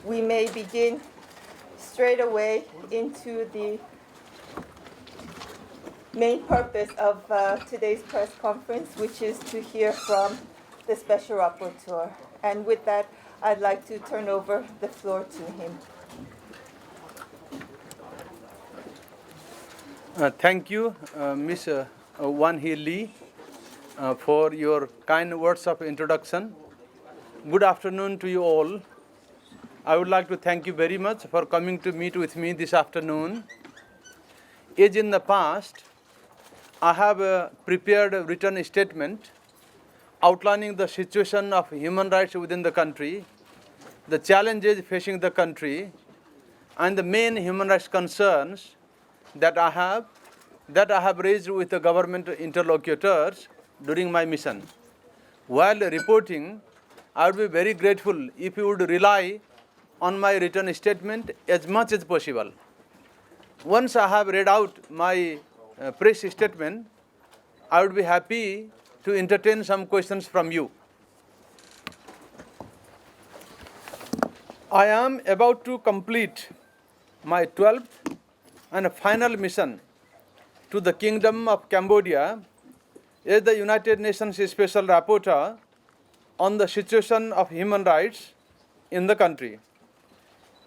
we may begin straight away into the main purpose of today's press conference, which is to hear from the Special Rapporteur. And with that, I'd like to turn over the floor to him. Thank you, Ms. Wan Hee Lee, for your kind words of introduction. Good afternoon to you all. I would like to thank you very much for coming to meet with me this afternoon. As in the past, I have prepared a written statement outlining the situation of human rights within the country, the challenges facing the country, and the main human rights concerns that I have raised with the government interlocutors during my mission. While reporting, I would be very grateful if you would rely on my written statement as much as possible. Once I have read out my press statement, I would be happy to entertain some questions from you. I am about to complete my 12th and final mission to the Kingdom of Cambodia as the United Nations Special Rapporteur on the situation of human rights in the country.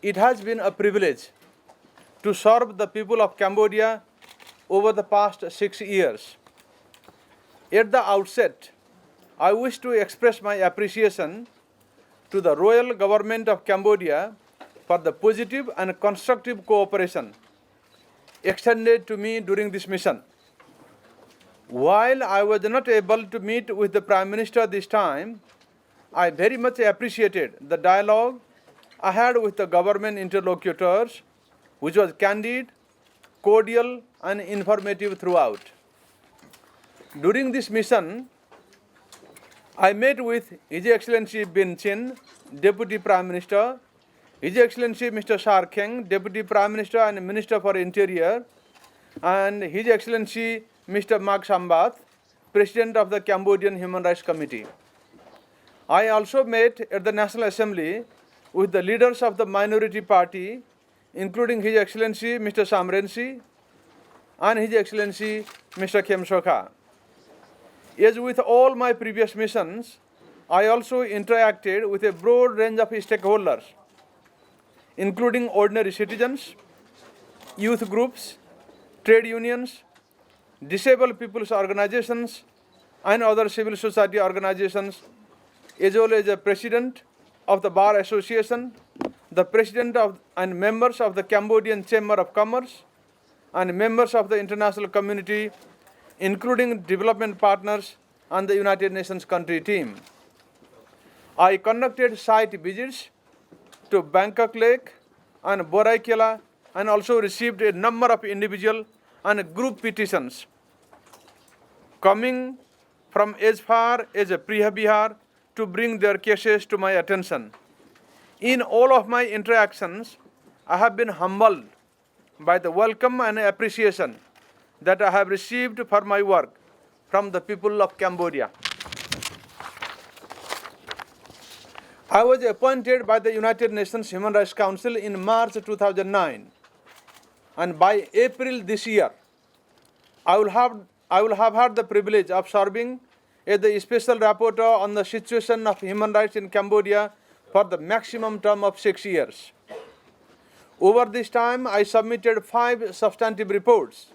It has been a privilege to serve the people of Cambodia over the past 6 years. At the outset, I wish to express my appreciation to the Royal Government of Cambodia for the positive and constructive cooperation extended to me during this mission. While I was not able to meet with the Prime Minister this time, I very much appreciated the dialogue I had with the government interlocutors, which was candid, cordial, and informative throughout. During this mission, I met with His Excellency Bin Chin, Deputy Prime Minister, His Excellency Mr. Sar Kheng, Deputy Prime Minister and Minister for Interior, and His Excellency Mr. Mak Sambat, President of the Cambodian Human Rights Committee. I also met at the National Assembly with the leaders of the minority party, including His Excellency Mr. Samrensi and His Excellency Mr. Khem Sokha. As with all my previous missions, I also interacted with a broad range of stakeholders, including ordinary citizens, youth groups, trade unions, disabled people's organizations, and other civil society organizations, as well as the President of the Bar Association, the President of and members of the Cambodian Chamber of Commerce, and members of the international community, including development partners and the United Nations country team. I conducted site visits to Bangkok Lake and Boraikela and also received a number of individual and group petitions coming from as far as Priha Bihar to bring their cases to my attention. In all of my interactions, I have been humbled by the welcome and appreciation that I have received for my work from the people of Cambodia. I was appointed by the United Nations Human Rights Council in March 2009, and by April this year, I will have had the privilege of serving as the Special Rapporteur on the situation of human rights in Cambodia for the maximum term of 6 years. Over this time, I submitted 5 substantive reports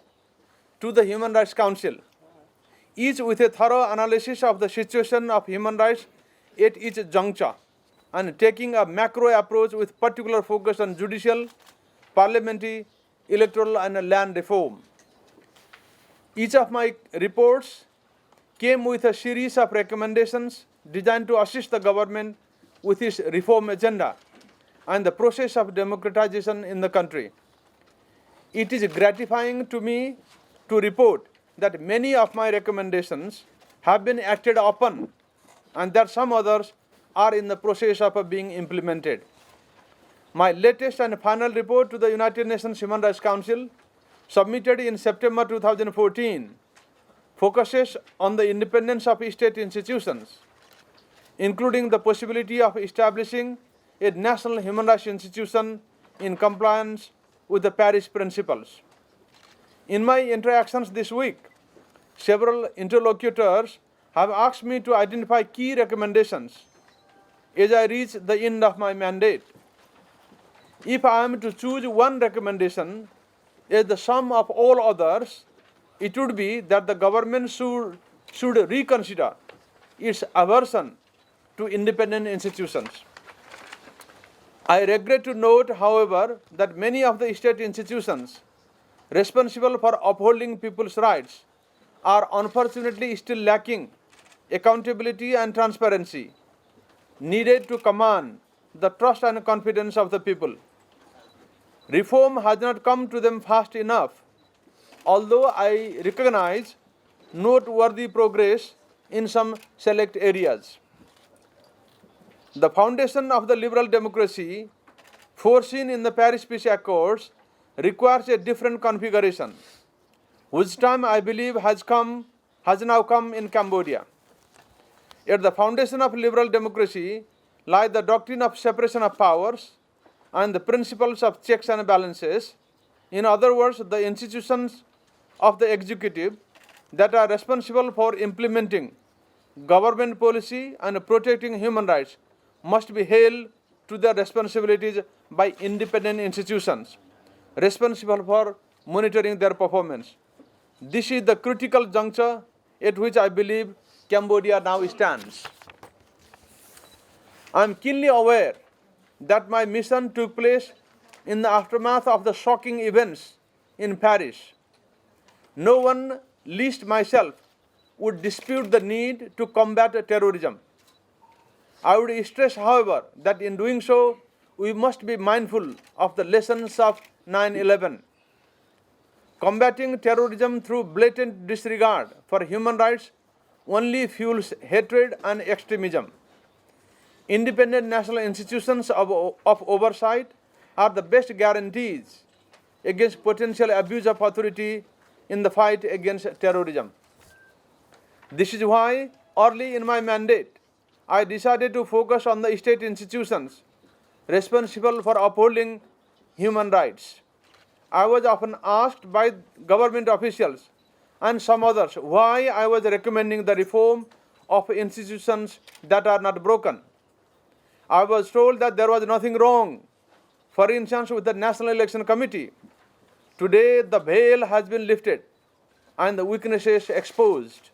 to the Human Rights Council, each with a thorough analysis of the situation of human rights at each juncture, and taking a macro approach with particular focus on judicial, parliamentary, electoral, and land reform. Each of my reports came with a series of recommendations designed to assist the government with its reform agenda and the process of democratization in the country. It is gratifying to me to report that many of my recommendations have been acted upon and that some others are in the process of being implemented. My latest and final report to the United Nations Human Rights Council, submitted in September 2014, focuses on the independence of state institutions, including the possibility of establishing a national human rights institution in compliance with the Paris principles. In my interactions this week, several interlocutors have asked me to identify key recommendations as I reach the end of my mandate. If I am to choose one recommendation as the sum of all others, it would be that the government should reconsider its aversion to independent institutions. I regret to note, however, that many of the state institutions responsible for upholding people's rights are unfortunately still lacking accountability and transparency needed to command the trust and confidence of the people. Reform has not come to them fast enough, although I recognize noteworthy progress in some select areas. The foundation of the liberal democracy foreseen in the Paris Peace Accords requires a different configuration, whose time I believe has now come in Cambodia. At the foundation of liberal democracy lie the doctrine of separation of powers and the principles of checks and balances. In other words, the institutions of the executive that are responsible for implementing government policy and protecting human rights must be held to their responsibilities by independent institutions responsible for monitoring their performance. This is the critical juncture at which I believe Cambodia now stands. I am keenly aware that my mission took place in the aftermath of the shocking events in Paris. No one, least myself, would dispute the need to combat terrorism. I would stress, however, that in doing so, we must be mindful of the lessons of 9/11. Combating terrorism through blatant disregard for human rights only fuels hatred and extremism. Independent national institutions of oversight are the best guarantees against potential abuse of authority in the fight against terrorism. This is why, early in my mandate, I decided to focus on the state institutions responsible for upholding human rights. I was often asked by government officials and some others why I was recommending the reform of institutions that are not broken. I was told that there was nothing wrong, for instance, with the National Election Committee. Today, the veil has been lifted and the weaknesses exposed.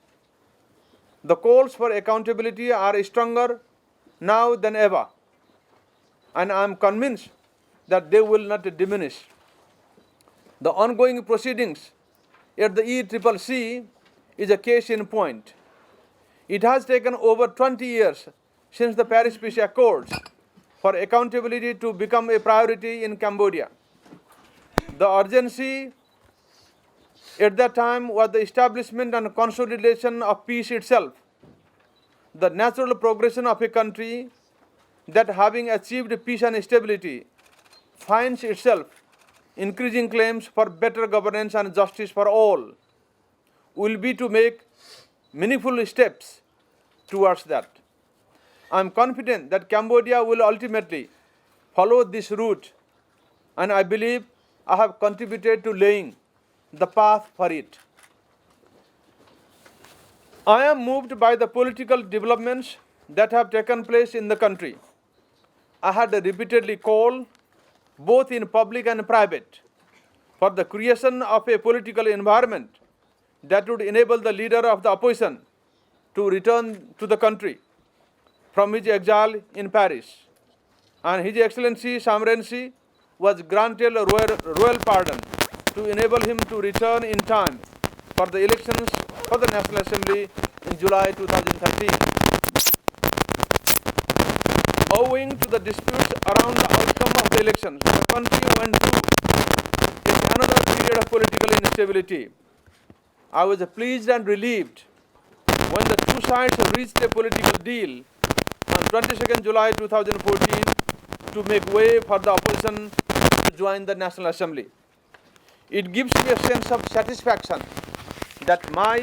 The calls for accountability are stronger now than ever, and I am convinced that they will not diminish. The ongoing proceedings at the ECCC is a case in point. It has taken over 20 years since the Paris Peace Accords for accountability to become a priority in Cambodia. The urgency at that time was the establishment and consolidation of peace itself, the natural progression of a country that, having achieved peace and stability, finds itself increasing claims for better governance and justice for all, will be to make meaningful steps towards that. I am confident that Cambodia will ultimately follow this route, and I believe I have contributed to laying the path for it. I am moved by the political developments that have taken place in the country. I had repeatedly called, both in public and private, for the creation of a political environment that would enable the leader of the opposition to return to the country from his exile in Paris. And His Excellency Samrensi was granted a royal pardon to enable him to return in time for the elections for the National Assembly in July 2013. Owing to the disputes around the outcome of the elections, the country went through another period of political instability. I was pleased and relieved when the two sides reached a political deal on 22nd July 2014 to make way for the opposition to join the National Assembly. It gives me a sense of satisfaction that my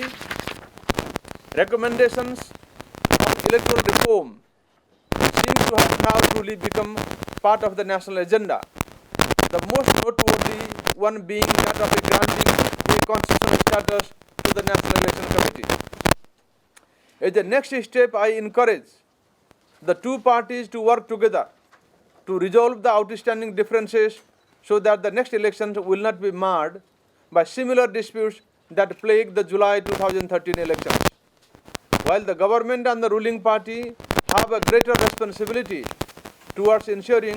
recommendations of electoral reform seem to have now truly become part of the national agenda. The most noteworthy one being that of granting a constitutional status to the National Election Committee. As the next step, I encourage the two parties to work together to resolve the outstanding differences so that the next elections will not be marred by similar disputes that plagued the July 2013 elections. While the government and the ruling party have a greater responsibility towards ensuring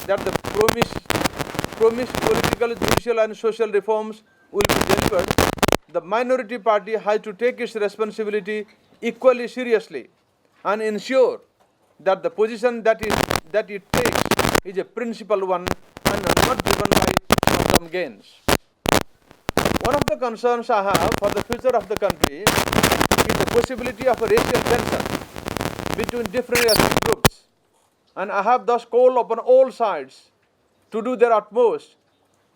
that the promised political, judicial and social reforms will be delivered, the minority party has to take its responsibility equally seriously and ensure that the position that it takes is a principled one and not driven by short-term gains. One of the concerns I have for the future of the country is the possibility of a racial tension between different ethnic groups, and I have thus called upon all sides to do their utmost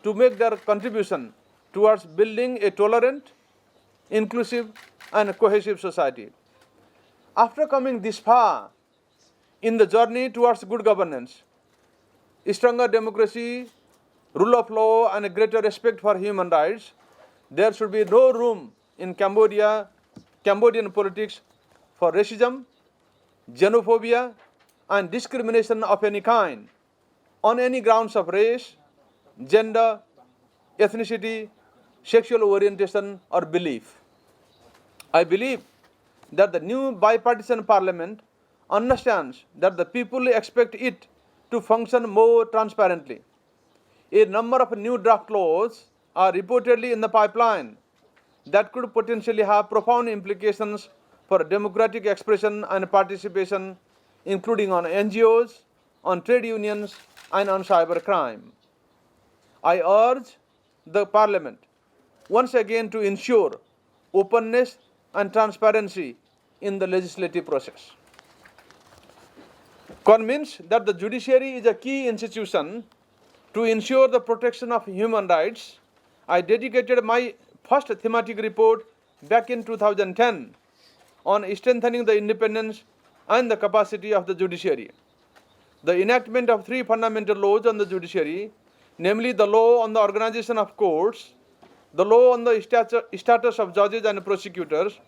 to make their contribution towards building a tolerant, inclusive and cohesive society. After coming this far in the journey towards good governance, stronger democracy, rule of law and a greater respect for human rights, there should be no room in Cambodian politics for racism, xenophobia and discrimination of any kind on any grounds of race, gender, ethnicity, sexual orientation or belief. I believe that the new bipartisan parliament understands that the people expect it to function more transparently. A number of new draft laws are reportedly in the pipeline that could potentially have profound implications for democratic expression and participation, including on NGOs, on trade unions, and on cybercrime. I urge the Parliament once again to ensure openness and transparency in the legislative process. Convinced that the judiciary is a key institution to ensure the protection of human rights, I dedicated my first thematic report back in 2010 on strengthening the independence and the capacity of the judiciary. The enactment of three fundamental laws on the judiciary, namely the law on the organization of courts, the law on the status of judges and prosecutors,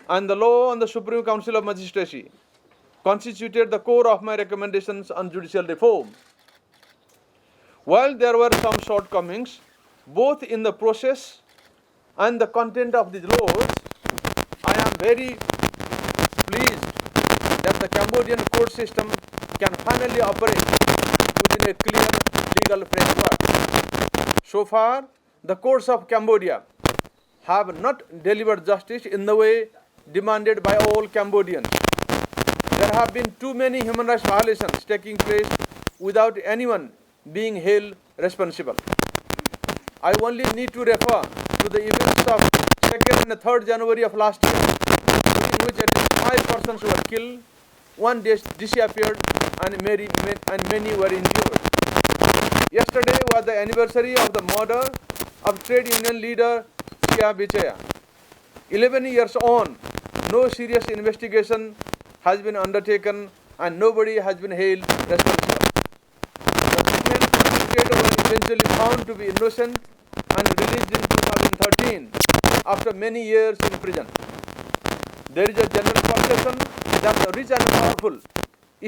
and the law on the Supreme Council of Magistracy, constituted the core of my recommendations on judicial reform. While there were some shortcomings, both in the process and the content of these laws, I am very pleased that the Cambodian court system can finally operate within a clear legal framework. So far, the courts of Cambodia have not delivered justice in the way demanded by all Cambodians. There have been too many human rights violations taking place without anyone being held responsible. I only need to refer to the events of 2nd and 3rd January of last year, in which at least 5 persons were killed, one disappeared, and many were injured. Yesterday was the anniversary of the murder of trade union leader Sia Bichaya. 11 years on, no serious investigation has been undertaken and nobody has been held responsible. The women was eventually found to be innocent and released in 2013 after many years in prison. There is a general perception that the rich and powerful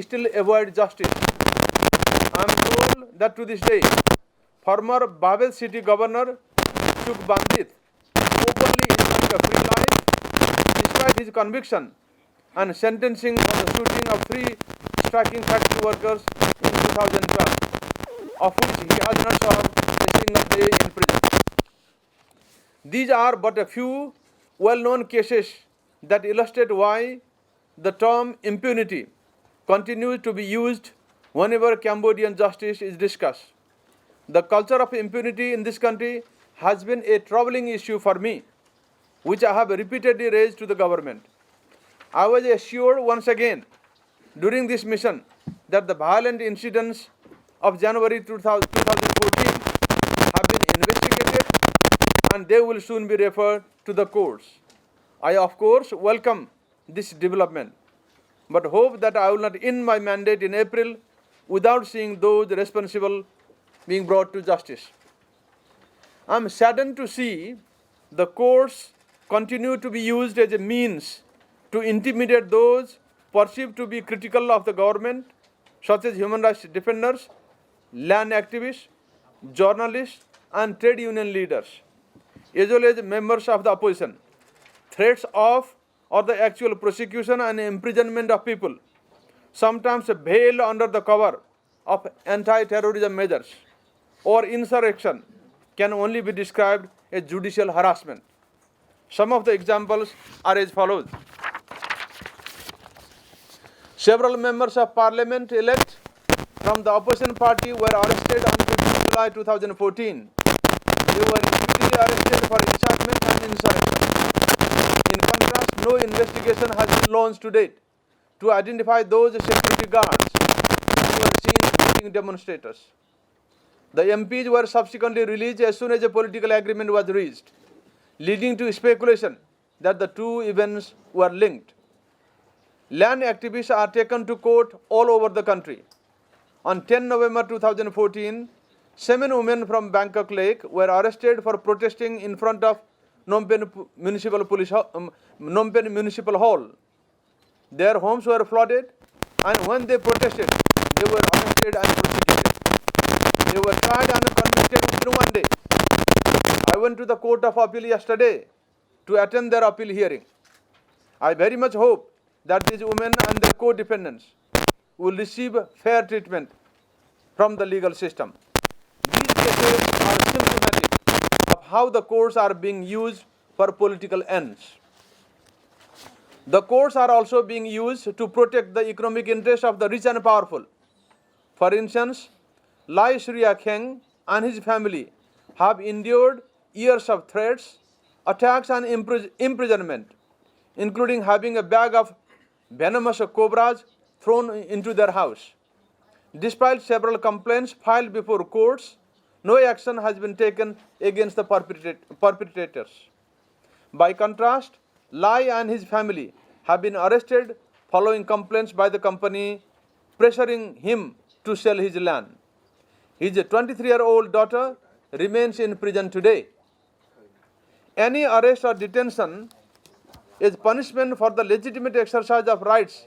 still avoid justice. I am told that to this day, former Babel city governor Suk Bandit openly enjoyed a free life despite his conviction and sentencing for the shooting of 3 striking factory workers in 2012, of which he has not served a single day in prison. These are but a few well-known cases that illustrate why the term impunity continues to be used whenever Cambodian justice is discussed. The culture of impunity in this country has been a troubling issue for me, which I have repeatedly raised to the government. I was assured once again during this mission that the violent incidents of January 2014 have been investigated and they will soon be referred to the courts. I, of course, welcome this development. but hope that I will not end my mandate in April without seeing those responsible being brought to justice. I am saddened to see the courts continue to be used as a means to intimidate those perceived to be critical of the government, such as human rights defenders, land activists, journalists, and trade union leaders, as well as members of the opposition. Threats of or the actual prosecution and imprisonment of people, sometimes veiled under the cover of anti-terrorism measures or insurrection, can only be described as judicial harassment. Some of the examples are as follows. Several members of parliament elect from the opposition party were arrested on 15 July 2014. They were repeatedly arrested for incitement and insurrection. In contrast, no investigation has been launched to date to identify those security guards who were seen beating demonstrators. The MPs were subsequently released as soon as a political agreement was reached, leading to speculation that the two events were linked. Land activists are taken to court all over the country. On 10 November 2014, 7 women from Bangkok Lake were arrested for protesting in front of Phnom Penh Municipal Hall. Their homes were flooded, and when they protested, they were arrested and prosecuted. They were tried and convicted within one day. I went to the Court of Appeal yesterday to attend their appeal hearing. I very much hope that these women and their co-defendants will receive fair treatment from the legal system. These cases are symptomatic of how the courts are being used for political ends. The courts are also being used to protect the economic interests of the rich and powerful. For instance, Lai Surya Kheng and his family have endured years of threats, attacks and imprisonment, including having a bag of venomous cobras thrown into their house. Despite several complaints filed before courts, no action has been taken against the perpetrators. By contrast, Lai and his family have been arrested following complaints by the company pressuring him to sell his land. His 23-year-old daughter remains in prison today. Any arrest or detention is punishment for the legitimate exercise of rights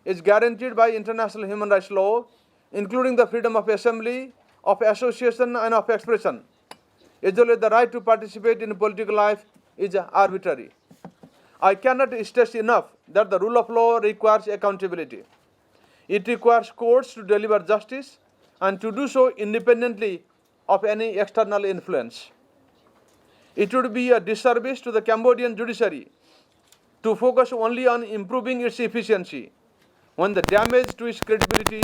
is guaranteed by international human rights law, including the freedom of assembly, of association and of expression, as well as the right to participate in political life is arbitrary. I cannot stress enough that the rule of law requires accountability. It requires courts to deliver justice and to do so independently of any external influence. It would be a disservice to the Cambodian judiciary to focus only on improving its efficiency when the damage to its credibility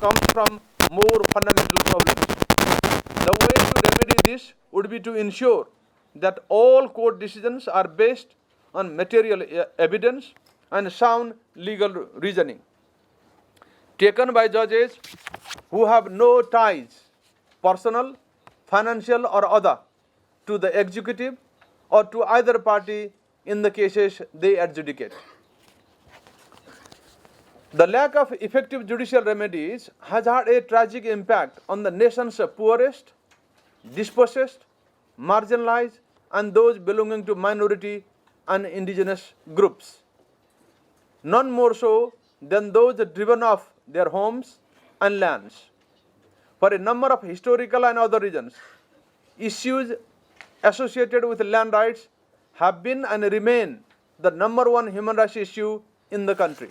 comes from more fundamental problems. The way to remedy this would be to ensure that all court decisions are based on material evidence and sound legal reasoning, taken by judges who have no ties, personal, financial or other, to the executive or to either party in the cases they adjudicate. The lack of effective judicial remedies has had a tragic impact on the nation's poorest, dispossessed, marginalized, and those belonging to minority and indigenous groups. None more so than those driven off their homes and lands. For a number of historical and other reasons, issues associated with land rights have been and remain the number one human rights issue in the country.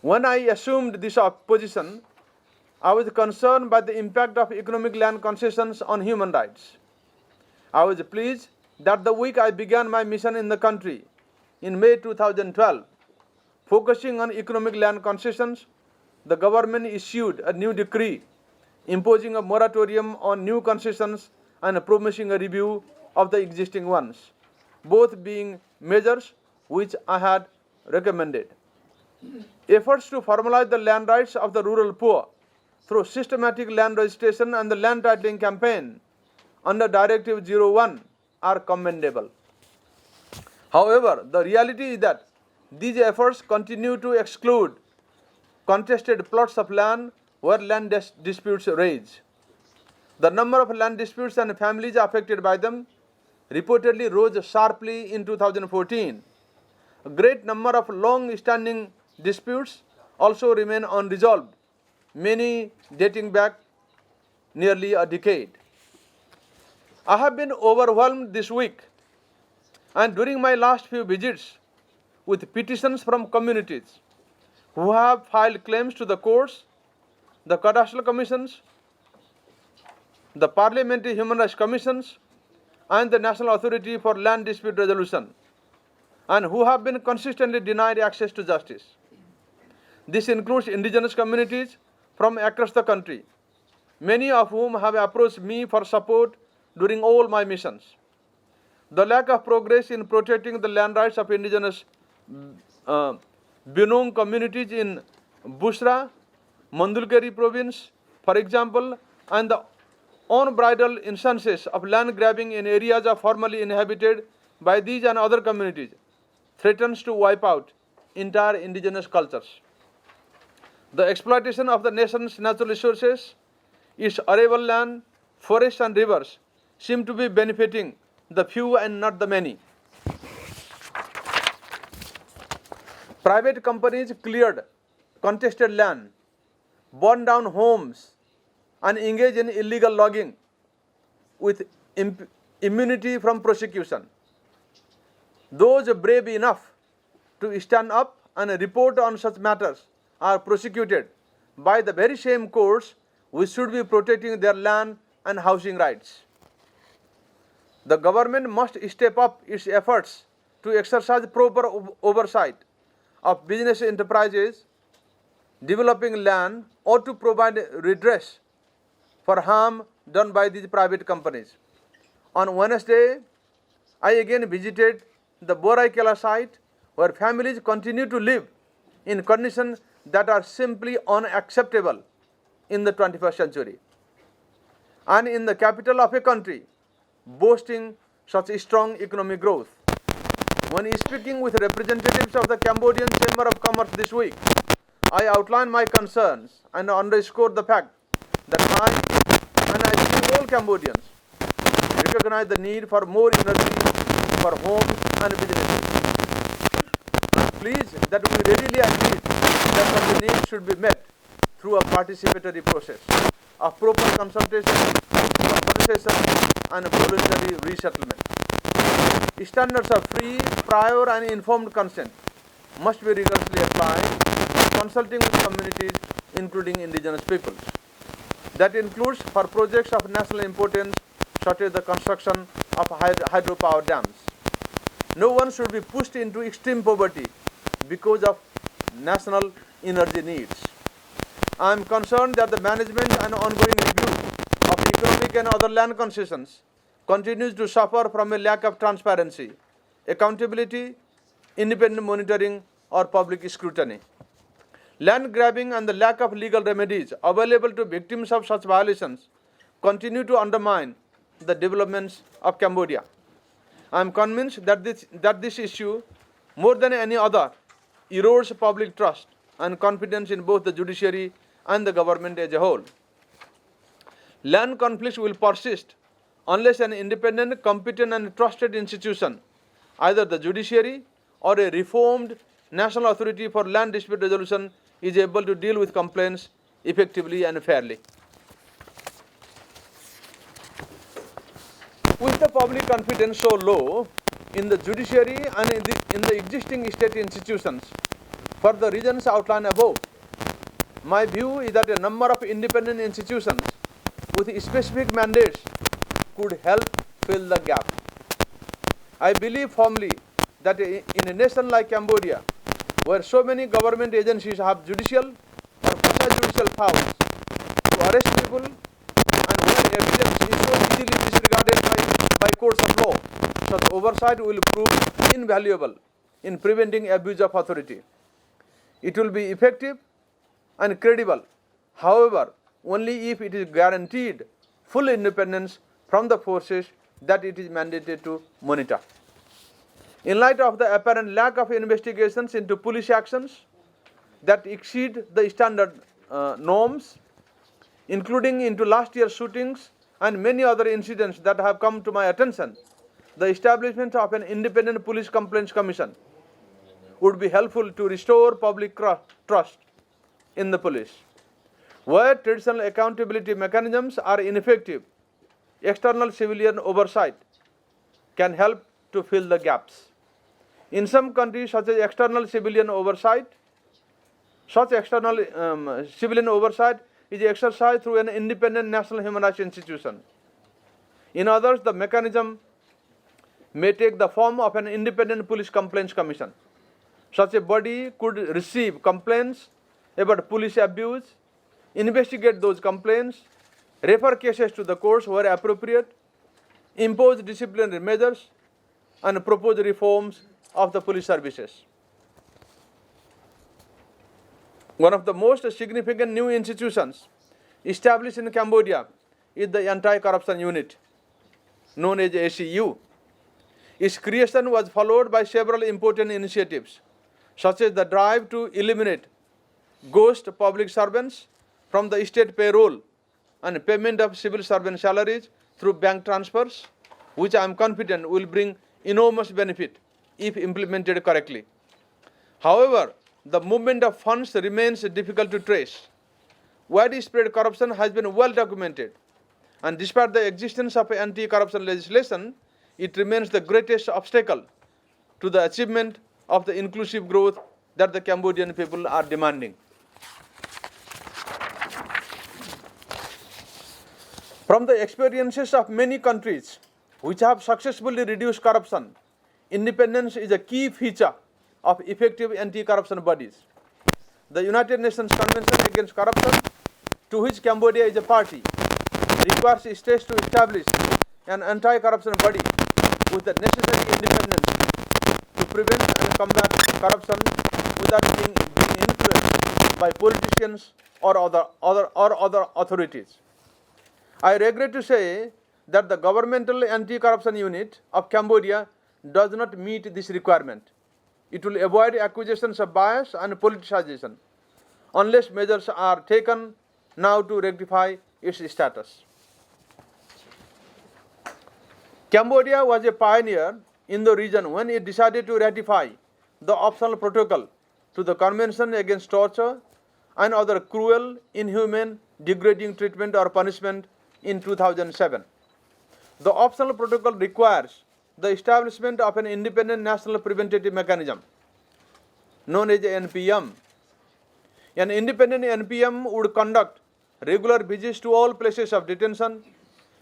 When I assumed this position, I was concerned by the impact of economic land concessions on human rights. I was pleased that the week I began my mission in the country, in May 2012, focusing on economic land concessions, the government issued a new decree imposing a moratorium on new concessions and promising a review of the existing ones, both being measures which I had recommended. Efforts to formalize the land rights of the rural poor through systematic land registration and the land titling campaign under Directive 01 are commendable. However, the reality is that These efforts continue to exclude contested plots of land where land disputes rage. The number of land disputes and families affected by them reportedly rose sharply in 2014. A great number of long-standing disputes also remain unresolved, many dating back nearly a decade. I have been overwhelmed this week and during my last few visits with petitions from communities who have filed claims to the courts, the cadastral commissions, the parliamentary human rights commissions, and the National Authority for Land Dispute Resolution, and who have been consistently denied access to justice. This includes indigenous communities from across the country, many of whom have approached me for support during all my missions. The lack of progress in protecting the land rights of indigenous Binong communities in Busra, Mandulkari province, for example, and the unbridled instances of land grabbing in areas of formerly inhabited by these and other communities threatens to wipe out entire indigenous cultures. The exploitation of the nation's natural resources, its arable land, forests and rivers seem to be benefiting the few and not the many. Private companies cleared contested land, burned down homes, and engaged in illegal logging with immunity from prosecution. Those brave enough to stand up and report on such matters are prosecuted by the very same courts which should be protecting their land and housing rights. The government must step up its efforts to exercise proper oversight of business enterprises developing land or to provide redress for harm done by these private companies. On Wednesday, I again visited the Boraikela site where families continue to live in conditions that are simply unacceptable in the 21st century. And in the capital of a country boasting such strong economic growth. When speaking with representatives of the Cambodian Chamber of Commerce this week, I outlined my concerns and underscored the fact that I think all Cambodians recognize the need for more energy for homes and businesses. Please that we readily agree that such a need should be met through a participatory process of proper consultation, compensation, and voluntary resettlement. Standards of free, prior, and informed consent must be rigorously applied when consulting with communities, including indigenous peoples. That includes for projects of national importance, such as the construction of hydropower dams. No one should be pushed into extreme poverty because of national energy needs. I am concerned that the management and ongoing review of economic and other land concessions continues to suffer from a lack of transparency, accountability, independent monitoring, or public scrutiny. Land grabbing and the lack of legal remedies available to victims of such violations continue to undermine the developments of Cambodia. I am convinced that this issue, more than any other, erodes public trust and confidence in both the judiciary and the government as a whole. Land conflicts will persist unless an independent, competent, and trusted institution, either the judiciary or a reformed National Authority for Land Dispute Resolution, is able to deal with complaints effectively and fairly. With the public confidence so low in the judiciary and in the existing state institutions, for the reasons outlined above, my view is that a number of independent institutions with specific mandates could help fill the gap. I believe firmly that in a nation like Cambodia, where so many government agencies have judicial or quasi-judicial powers to arrest people and where evidence is so easily disregarded by courts of law, such oversight will prove invaluable in preventing abuse of authority. It will be effective and credible, however, only if it is guaranteed full independence from the forces that it is mandated to monitor. In light of the apparent lack of investigations into police actions that exceed the standard norms, including into last year's shootings and many other incidents that have come to my attention, the establishment of an independent police complaints commission would be helpful to restore public trust in the police. Where traditional accountability mechanisms are ineffective, external civilian oversight can help to fill the gaps. In some countries, such external civilian oversight is exercised through an independent national human rights institution. In others, the mechanism may take the form of an independent police complaints commission. Such a body could receive complaints about police abuse, investigate those complaints, refer cases to the courts where appropriate, impose disciplinary measures, and propose reforms of the police services. One of the most significant new institutions established in Cambodia is the Anti-Corruption Unit, known as ACU. Its creation was followed by several important initiatives, such as the drive to eliminate ghost public servants from the state payroll and payment of civil servant salaries through bank transfers, which I am confident will bring enormous benefit if implemented correctly. However, the movement of funds remains difficult to trace. Widespread corruption has been well documented, and despite the existence of anti-corruption legislation, it remains the greatest obstacle to the achievement of the inclusive growth that the Cambodian people are demanding. From the experiences of many countries which have successfully reduced corruption, independence is a key feature of effective anti-corruption bodies. The United Nations Convention Against Corruption, to which Cambodia is a party, requires states to establish an anti-corruption body with the necessary independence to prevent and combat corruption without being influenced by politicians or other authorities. I regret to say that the governmental anti-corruption unit of Cambodia does not meet this requirement. It will avoid accusations of bias and politicization unless measures are taken now to rectify its status. Cambodia was a pioneer in the region when it decided to ratify the optional protocol to the Convention Against Torture and other cruel, inhumane, degrading treatment or punishment in 2007. The optional protocol requires the establishment of an independent national preventative mechanism, known as NPM. An independent NPM would conduct regular visits to all places of detention,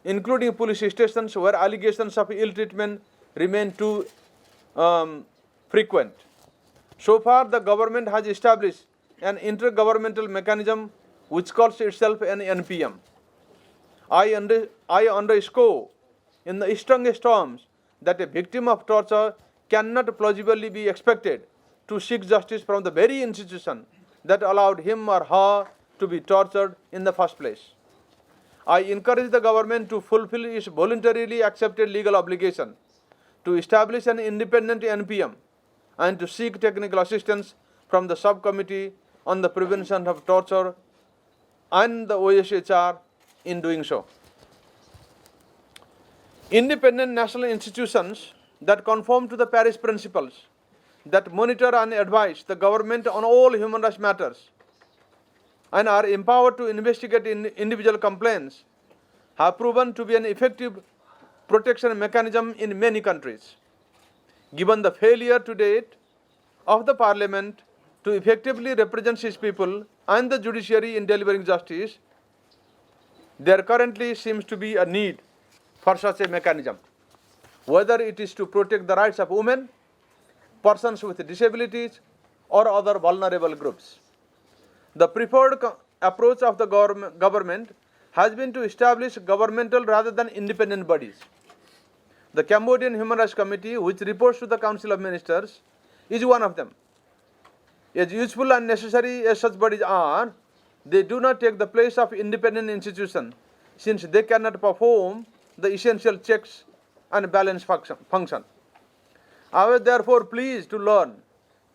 including police stations where allegations of ill treatment remain too frequent. So far, the government has established an intergovernmental mechanism which calls itself an NPM. I underscore in the strongest terms that a victim of torture cannot plausibly be expected to seek justice from the very institution that allowed him or her to be tortured in the first place. I encourage the government to fulfill its voluntarily accepted legal obligation to establish an independent NPM and to seek technical assistance from the Subcommittee on the Prevention of Torture and the OSHR in doing so. Independent national institutions that conform to the Paris principles, that monitor and advise the government on all human rights matters, and are empowered to investigate individual complaints, have proven to be an effective protection mechanism in many countries. Given the failure to date of the Parliament to effectively represent its people and the judiciary in delivering justice, there currently seems to be a need for such a mechanism, whether it is to protect the rights of women, persons with disabilities, or other vulnerable groups. The preferred approach of the government has been to establish governmental rather than independent bodies. The Cambodian Human Rights Committee, which reports to the Council of Ministers, is one of them. As useful and necessary as such bodies are, they do not take the place of independent institutions, since they cannot perform the essential checks and balance function. I was therefore pleased to learn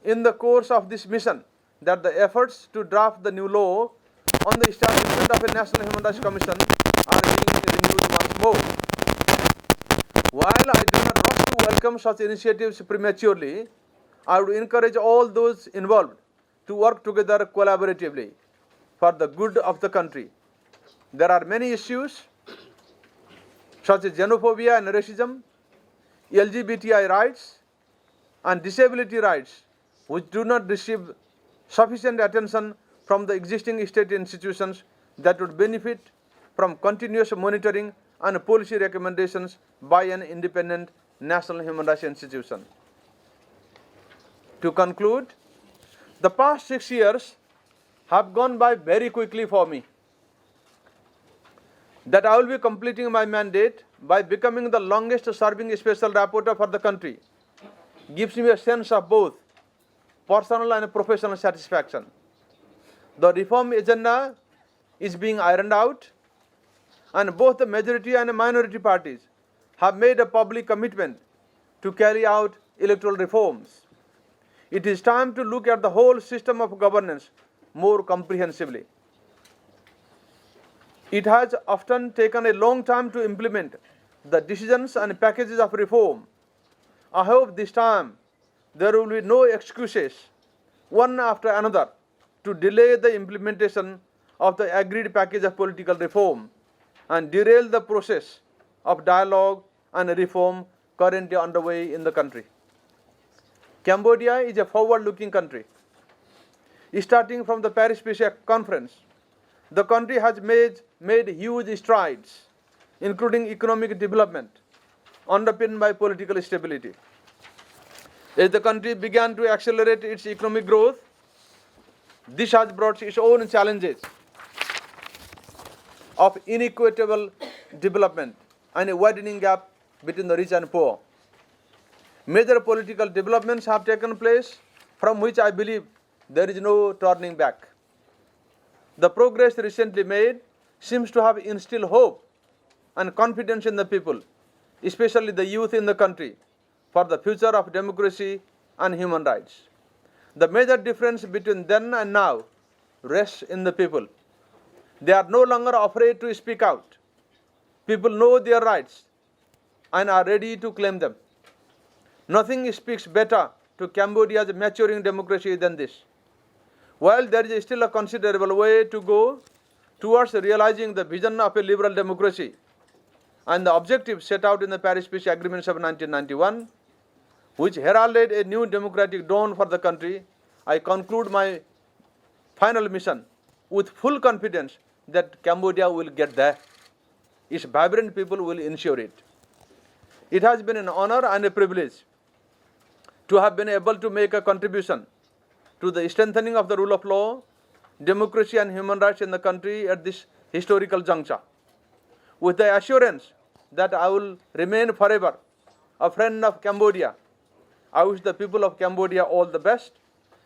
in the course of this mission that the efforts to draft the new law on the establishment of a National Human Rights Commission are being renewed once more. While I do not rush to welcome such initiatives prematurely, I would encourage all those involved to work together collaboratively for the good of the country. There are many issues such as xenophobia and racism, LGBTI rights, and disability rights which do not receive sufficient attention from the existing state institutions that would benefit from continuous monitoring and policy recommendations by an independent national human rights institution. To conclude, the past 6 years have gone by very quickly for me. That I will be completing my mandate by becoming the longest serving special rapporteur for the country gives me a sense of both personal and professional satisfaction. The reform agenda is being ironed out, and both the majority and minority parties have made a public commitment to carry out electoral reforms. It is time to look at the whole system of governance more comprehensively. It has often taken a long time to implement the decisions and packages of reform. I hope this time there will be no excuses, one after another, to delay the implementation of the agreed package of political reform and derail the process of dialogue and reform currently underway in the country. Cambodia is a forward-looking country. Starting from the Paris Peace Conference, the country has made huge strides, including economic development, underpinned by political stability. As the country began to accelerate its economic growth, this has brought its own challenges of inequitable development and a widening gap between the rich and poor. Major political developments have taken place from which I believe there is no turning back. The progress recently made seems to have instilled hope and confidence in the people, especially the youth in the country, for the future of democracy and human rights. The major difference between then and now rests in the people. They are no longer afraid to speak out. People know their rights and are ready to claim them. Nothing speaks better to Cambodia's maturing democracy than this. While there is still a considerable way to go towards realizing the vision of a liberal democracy and the objectives set out in the Paris Peace Agreements of 1991, which heralded a new democratic dawn for the country, I conclude my final mission with full confidence that Cambodia will get there. Its vibrant people will ensure it. It has been an honor and a privilege to have been able to make a contribution to the strengthening of the rule of law, democracy and human rights in the country at this historical juncture. With the assurance that I will remain forever a friend of Cambodia, I wish the people of Cambodia all the best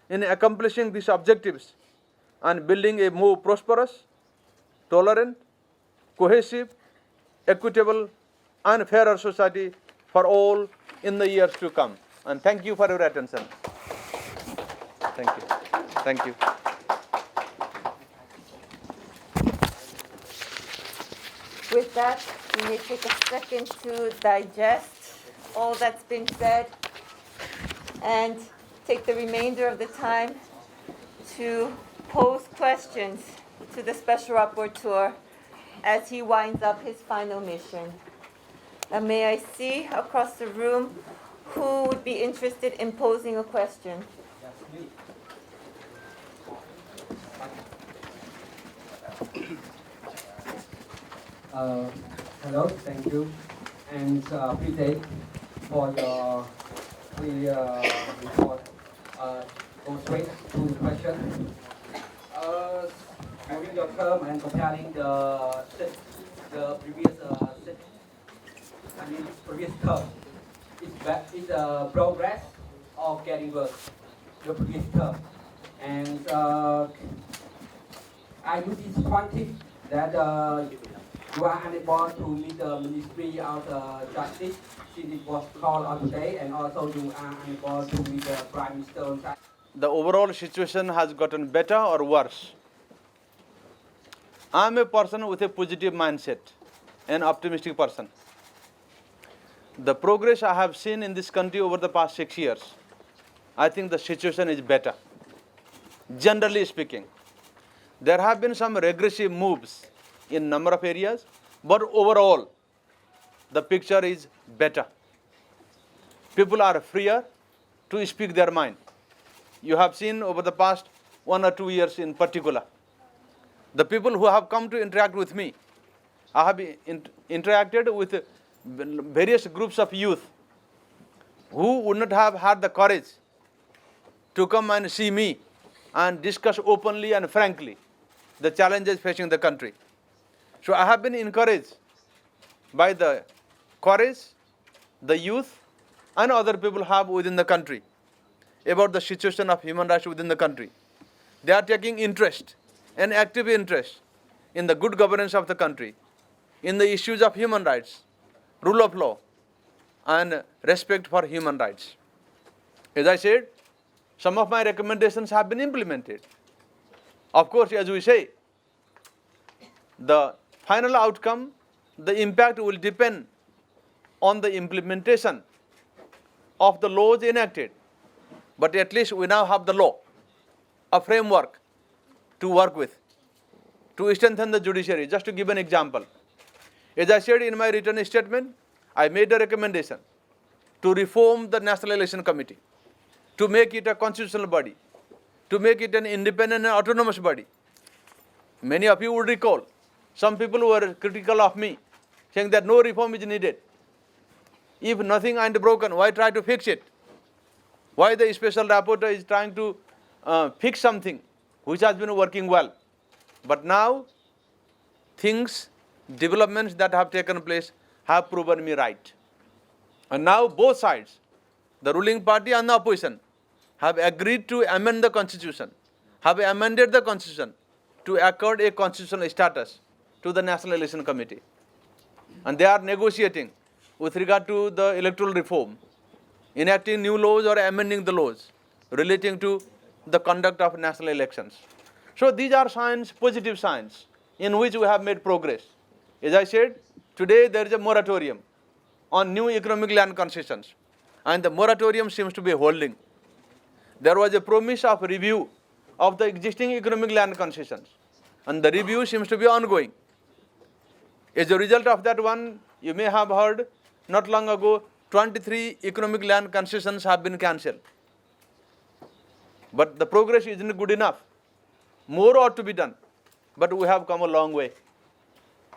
in accomplishing these objectives and building a more prosperous, tolerant, cohesive, equitable and fairer society for all in the years to come. And thank you for your attention. Thank you. Thank you. With that, we may take a second to digest all that's been said and take the remainder of the time to pose questions to the Special Rapporteur as he winds up his final mission. And may I see across the room who would be interested in posing a question? Hello, thank you, and appreciate for your clear report. Go straight to the question. During your term and comparing the previous term, is progress or getting worse? The previous term, and are you disappointed that you are unable to meet the Ministry of Justice since it was called on today, and also you are unable to meet the Prime Minister on time. The overall situation has gotten better or worse? I am a person with a positive mindset, an optimistic person. The progress I have seen in this country over the past 6 years, I think the situation is better. Generally speaking, there have been some regressive moves in number of areas, but overall, the picture is better. People are freer to speak their mind. You have seen over the past 1 or 2 years in particular, the people who have come to interact with me, I have interacted with various groups of youth who would not have had the courage to come and see me and discuss openly and frankly the challenges facing the country. So I have been encouraged by the courage the youth and other people have within the country about the situation of human rights within the country. They are taking interest, an active interest, in the good governance of the country, in the issues of human rights, rule of law, and respect for human rights. As I said, some of my recommendations have been implemented. Of course, as we say, the final outcome, the impact will depend on the implementation of the laws enacted. But at least we now have the law, a framework to work with, to strengthen the judiciary. Just to give an example, as I said in my written statement, I made a recommendation to reform the National Election Committee, to make it a constitutional body, to make it an independent and autonomous body. Many of you would recall, some people were critical of me, saying that no reform is needed. If nothing ain't broken, why try to fix it? Why the special rapporteur is trying to fix something which has been working well? But now, developments that have taken place have proven me right. And now both sides, the ruling party and the opposition, have agreed to amend the constitution, have amended the constitution to accord a constitutional status to the National Election Committee. And they are negotiating with regard to the electoral reform, enacting new laws or amending the laws relating to the conduct of national elections. So these are signs, positive signs, in which we have made progress. As I said, today there is a moratorium on new economic land concessions, and the moratorium seems to be holding. There was a promise of review of the existing economic land concessions, and the review seems to be ongoing. As a result of that one, you may have heard not long ago, 23 economic land concessions have been cancelled. But the progress isn't good enough. More ought to be done. But we have come a long way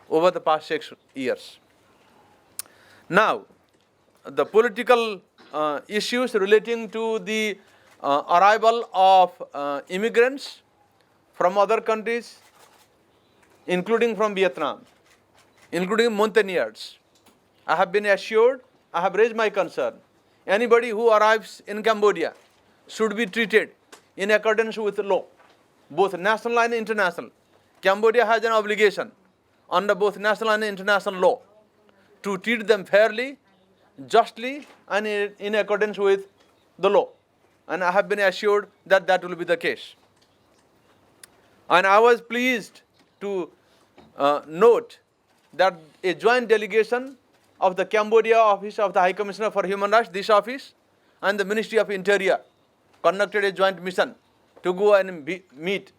over the past 6 years. Now, the political issues relating to the arrival of immigrants from other countries, including from Vietnam, including mountaineers. I have been assured, I have raised my concern. Anybody who arrives in Cambodia should be treated in accordance with law, both national and international. Cambodia has an obligation under both national and international law to treat them fairly, justly, and in accordance with the law. And I have been assured that that will be the case. And I was pleased to note that a joint delegation of the Cambodia Office of the High Commissioner for Human Rights, this office, and the Ministry of Interior conducted a joint mission to go and meet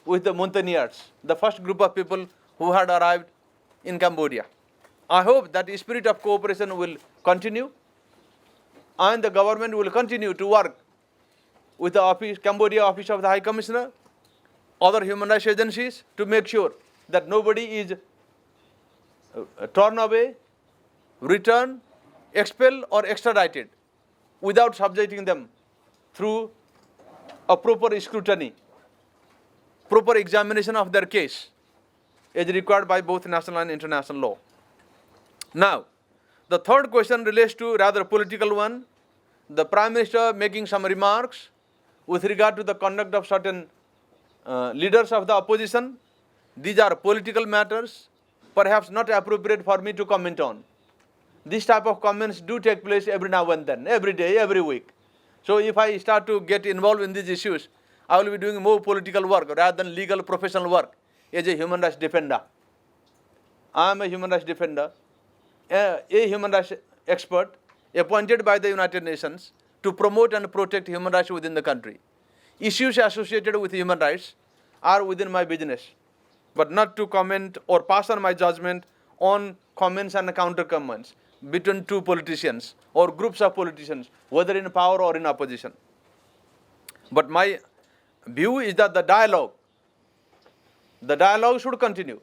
with the mountaineers, the first group of people who had arrived in Cambodia. I hope that the spirit of cooperation will continue, and the government will continue to work with the Cambodia Office of the High Commissioner, other human rights agencies, to make sure that nobody is torn away, returned, expelled, or extradited without subjecting them through a proper scrutiny, proper examination of their case, as required by both national and international law. Now, the third question relates to rather political one. The Prime Minister making some remarks with regard to the conduct of certain leaders of the opposition. These are political matters. perhaps not appropriate for me to comment on. This type of comments do take place every now and then, every day, every week. So if I start to get involved in these issues, I will be doing more political work rather than legal professional work as a human rights defender. I am a human rights defender, a human rights expert appointed by the United Nations to promote and protect human rights within the country. Issues associated with human rights are within my business, but not to comment or pass on my judgment on comments and counter comments between two politicians or groups of politicians, whether in power or in opposition. But my view is that the dialogue should continue.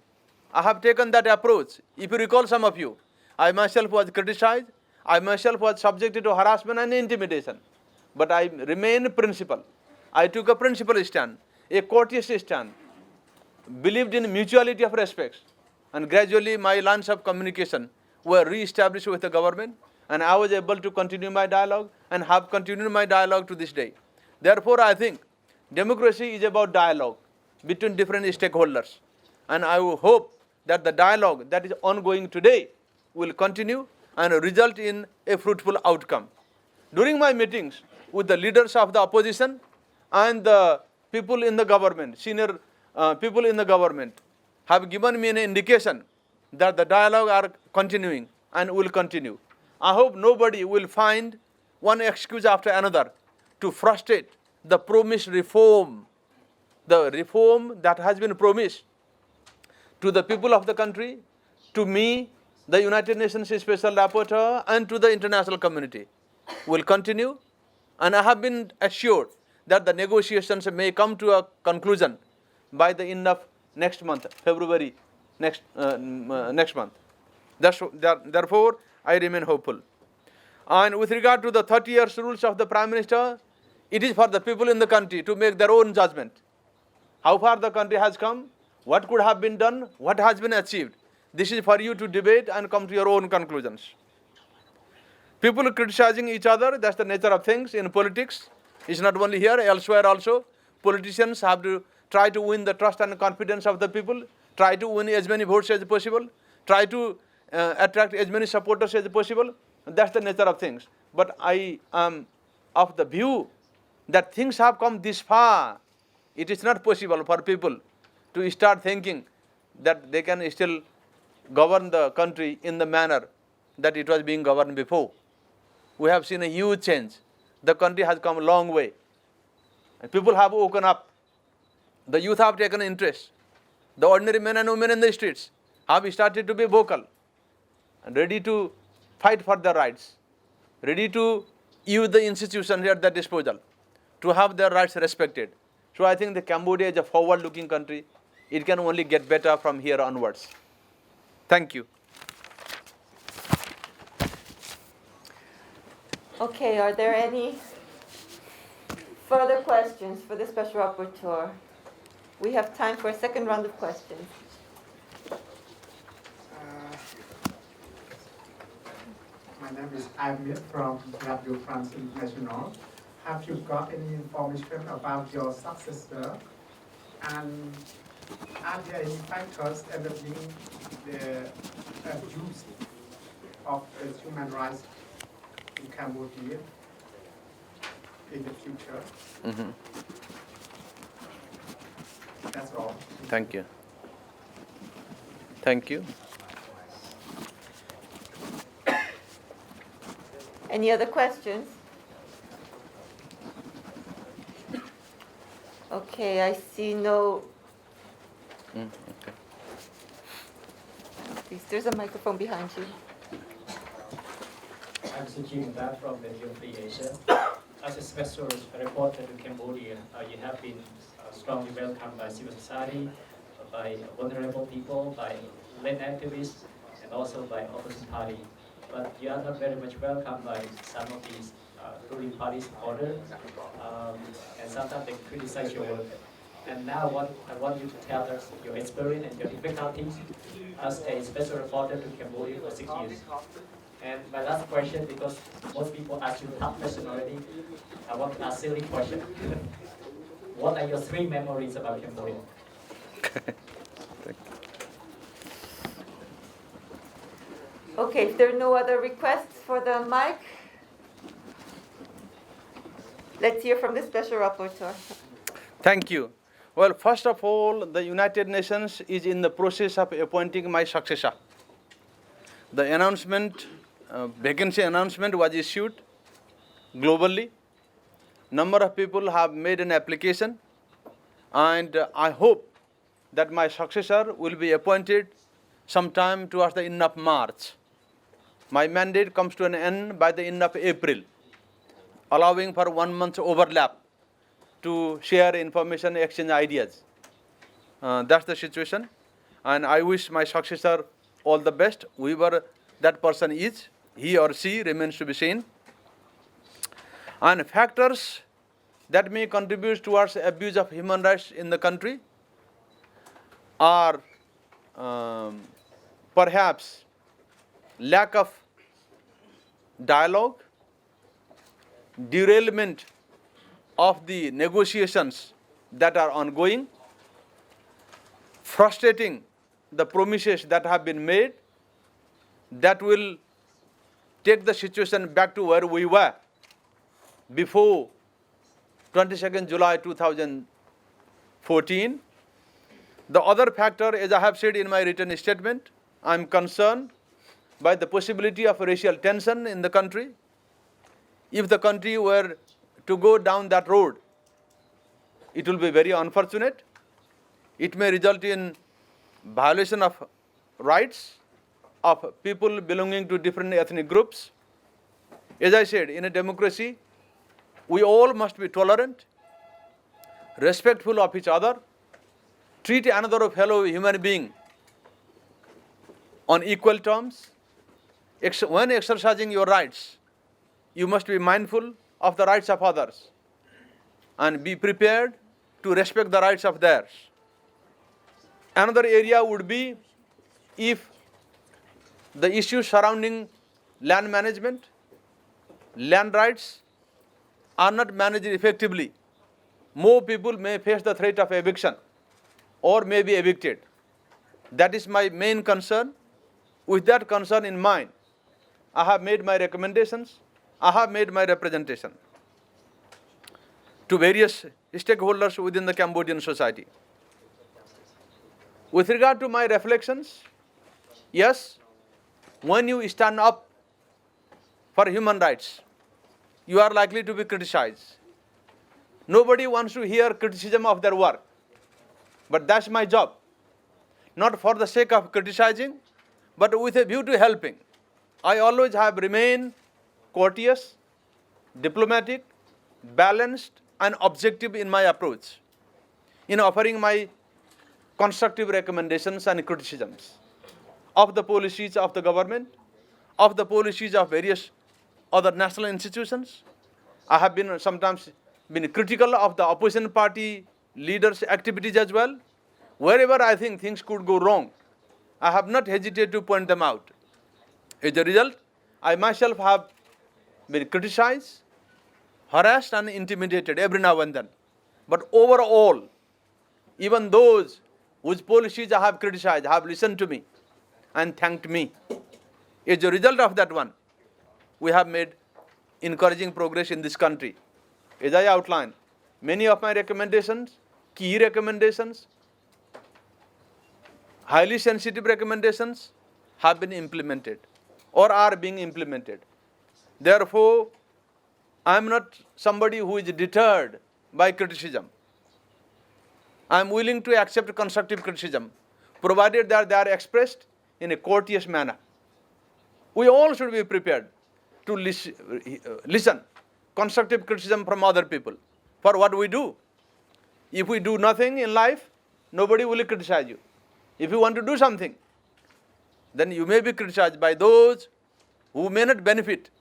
I have taken that approach. If you recall, some of you, I myself was criticized, I myself was subjected to harassment and intimidation. But I remained principled. I took a principled stand, a courteous stand, believed in mutuality of respect, and gradually my lines of communication were re-established with the government, and I was able to continue my dialogue and have continued my dialogue to this day. Therefore, I think democracy is about dialogue between different stakeholders, and I hope that the dialogue that is ongoing today will continue and result in a fruitful outcome. During my meetings with the leaders of the opposition and the people in the government, senior people in the government, have given me an indication that the dialogue are continuing and will continue. I hope nobody will find one excuse after another to frustrate the promised reform, the reform that has been promised to the people of the country, to me, the United Nations Special Rapporteur, and to the international community will continue. And I have been assured that the negotiations may come to a conclusion by the end of next month, February next month. Therefore, I remain hopeful. And with regard to the 30 years rules of the Prime Minister, it is for the people in the country to make their own judgment. How far the country has come, what could have been done, what has been achieved. This is for you to debate and come to your own conclusions. People criticizing each other, that's the nature of things in politics. It's not only here, elsewhere also. Politicians have to try to win the trust and confidence of the people, try to win as many votes as possible, try to attract as many supporters as possible. That's the nature of things. But I am of the view that things have come this far. It is not possible for people to start thinking that they can still govern the country in the manner that it was being governed before. We have seen a huge change. The country has come a long way. And people have woken up. The youth have taken interest. The ordinary men and women in the streets have started to be vocal and ready to fight for their rights, ready to use the institutions at their disposal to have their rights respected. So I think the Cambodia is a forward-looking country. It can only get better from here onwards. Thank you. Okay, are there any further questions for the Special Rapporteur? We have time for a second round of questions. My name is Amir from Radio France International. Have you got any information about your successor? And are there any factors enabling the abuse of human rights in Cambodia in the future? Mm-hmm. That's all. Thank you. Thank you. Any other questions? Okay, I see no. Okay. Please, there's a microphone behind you. I'm Sujin back from the Free Asia. As a special reporter to Cambodia, you have been strongly welcomed by civil society, by vulnerable people, by late activists, and also by opposition party. But you are not very much welcomed by some of these ruling party supporters, and sometimes they criticize your work. And now what I want you to tell us your experience and your difficulties as a special reporter to Cambodia for 6 years. And my last question, because most people ask you tough question already, I want to ask silly question. What are your 3 memories about Cambodia? Okay, if there are no other requests for the mic, let's hear from the Special Rapporteur. Thank you. Well, first of all, the United Nations is in the process of appointing my successor. The announcement, vacancy announcement was issued globally. Number of people have made an application, and I hope that my successor will be appointed sometime towards the end of March. My mandate comes to an end by the end of April, allowing for 1 month overlap to share information, exchange ideas. That's the situation, and I wish my successor all the best. Whoever that person is, he or she remains to be seen. And factors that may contribute towards abuse of human rights in the country are perhaps lack of dialogue, derailment of the negotiations that are ongoing, frustrating the promises that have been made that will take the situation back to where we were before 22nd July 2014. The other factor, as I have said in my written statement, I am concerned by the possibility of racial tension in the country. If the country were to go down that road, it will be very unfortunate. It may result in violation of rights of people belonging to different ethnic groups. As I said, in a democracy, we all must be tolerant, respectful of each other, treat another fellow human being on equal terms. When exercising your rights, you must be mindful of the rights of others and be prepared to respect the rights of theirs. Another area would be if the issues surrounding land management, land rights are not managed effectively, more people may face the threat of eviction or may be evicted. That is my main concern. With that concern in mind, I have made my recommendations, I have made my representation to various stakeholders within the Cambodian society. With regard to my reflections, yes, when you stand up for human rights, you are likely to be criticized. Nobody wants to hear criticism of their work, but that's my job. Not for the sake of criticizing, but with a view to helping. I always have remained courteous, diplomatic, balanced, and objective in my approach in offering my constructive recommendations and criticisms of the policies of the government, of the policies of various other national institutions. I have sometimes been critical of the opposition party leaders' activities as well. Wherever I think things could go wrong, I have not hesitated to point them out. As a result, I myself have been criticized, harassed, and intimidated every now and then. But overall, even those whose policies I have criticized have listened to me and thanked me. As a result of that one, we have made encouraging progress in this country. As I outlined, many of my recommendations, key recommendations, highly sensitive recommendations have been implemented or are being implemented. Therefore, I am not somebody who is deterred by criticism. I am willing to accept constructive criticism, provided that they are expressed in a courteous manner. We all should be prepared to listen constructive criticism from other people for what we do. If we do nothing in life, nobody will criticize you. If you want to do something, then you may be criticized by those who may not benefit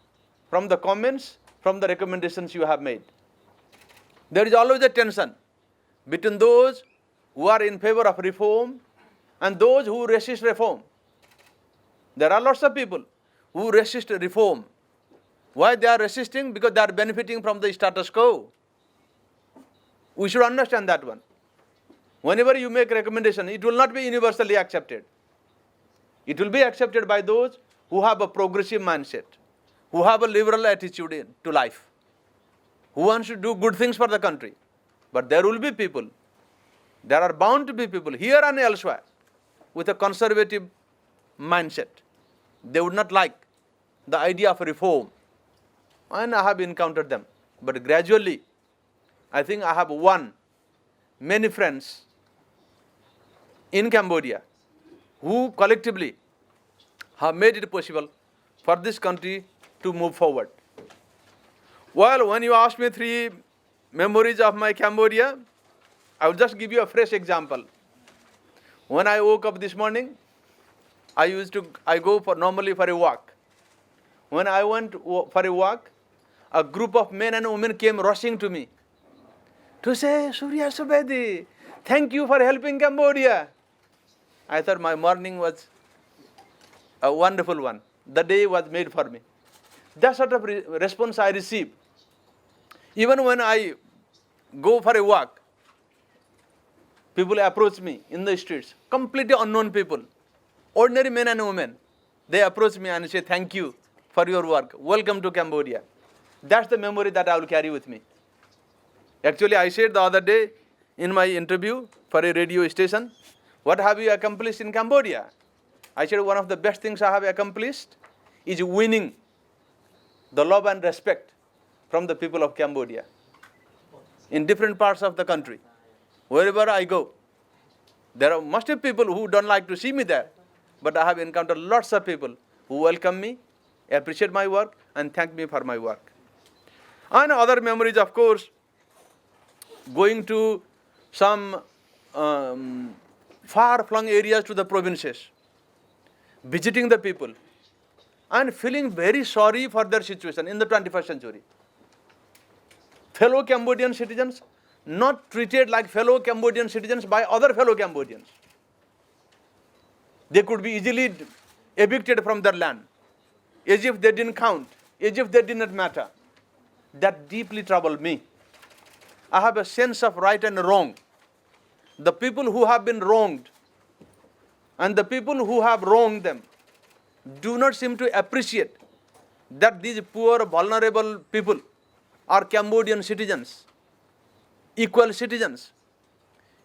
from the comments, from the recommendations you have made. There is always a tension between those who are in favor of reform and those who resist reform. There are lots of people who resist reform. Why they are resisting? Because they are benefiting from the status quo. We should understand that one. Whenever you make recommendation, it will not be universally accepted. It will be accepted by those who have a progressive mindset, who have a liberal attitude to life, who wants to do good things for the country. But there will be people, there are bound to be people here and elsewhere with a conservative mindset. They would not like the idea of reform. And I have encountered them. But gradually, I think I have won many friends in Cambodia who collectively have made it possible for this country to move forward. Well, when you ask me 3 memories of my Cambodia, I will just give you a fresh example. When I woke up this morning, I go normally for a walk. When I went for a walk, a group of men and women came rushing to me to say, Surya Subedi, thank you for helping Cambodia. I thought my morning was a wonderful one. The day was made for me. That sort of response I receive. Even when I go for a walk, people approach me in the streets, completely unknown people, ordinary men and women. They approach me and say, thank you for your work. Welcome to Cambodia. That's the memory that I will carry with me. Actually, I said the other day in my interview for a radio station, what have you accomplished in Cambodia? I said one of the best things I have accomplished is winning the love and respect from the people of Cambodia in different parts of the country. Wherever I go, there must be people who don't like to see me there, but I have encountered lots of people who welcome me, appreciate my work, and thank me for my work. And other memories, of course, going to some far-flung areas to the provinces, visiting the people, and feeling very sorry for their situation in the 21st century. Fellow Cambodian citizens not treated like fellow Cambodian citizens by other fellow Cambodians. They could be easily evicted from their land, as if they didn't count, as if they did not matter. That deeply troubled me. I have a sense of right and wrong. The people who have been wronged and the people who have wronged them do not seem to appreciate that these poor, vulnerable people are Cambodian citizens, equal citizens,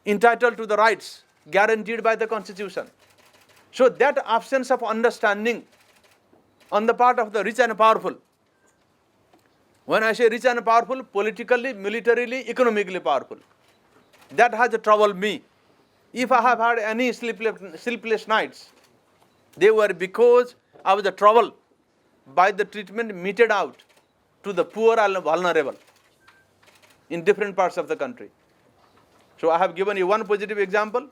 entitled to the rights guaranteed by the Constitution. So that absence of understanding on the part of the rich and powerful, when I say rich and powerful, politically, militarily, economically powerful, that has troubled me. If I have had any sleepless nights, they were because I was troubled by the treatment meted out to the poor and vulnerable in different parts of the country. So I have given you one positive example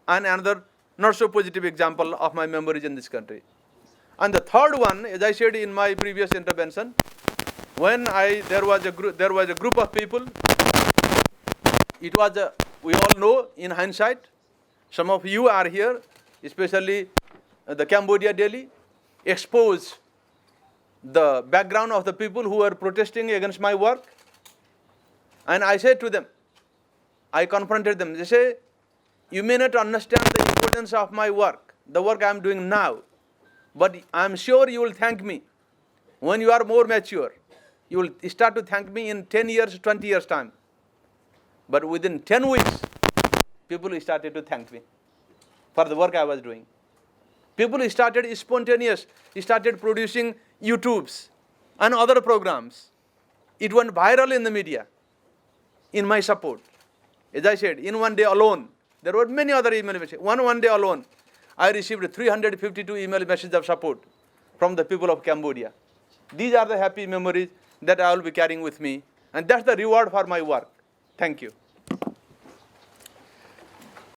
and another not so positive example of my memories in this country. And the third one, as I said in my previous intervention, when there was a group of people, it was we all know in hindsight, some of you are here, especially the Cambodia Daily, expose the background of the people who were protesting against my work. And I said to them, I confronted them, they say, you may not understand the importance of my work, the work I am doing now, but I am sure you will thank me when you are more mature. You will start to thank me in 10 years, 20 years time. But within 10 weeks, people started to thank me for the work I was doing. People started spontaneous, started producing YouTubes and other programs. It went viral in the media in my support. As I said, in one day alone, there were many other email messages. One day alone, I received 352 email messages of support from the people of Cambodia. These are the happy memories that I will be carrying with me, and that's the reward for my work. Thank you.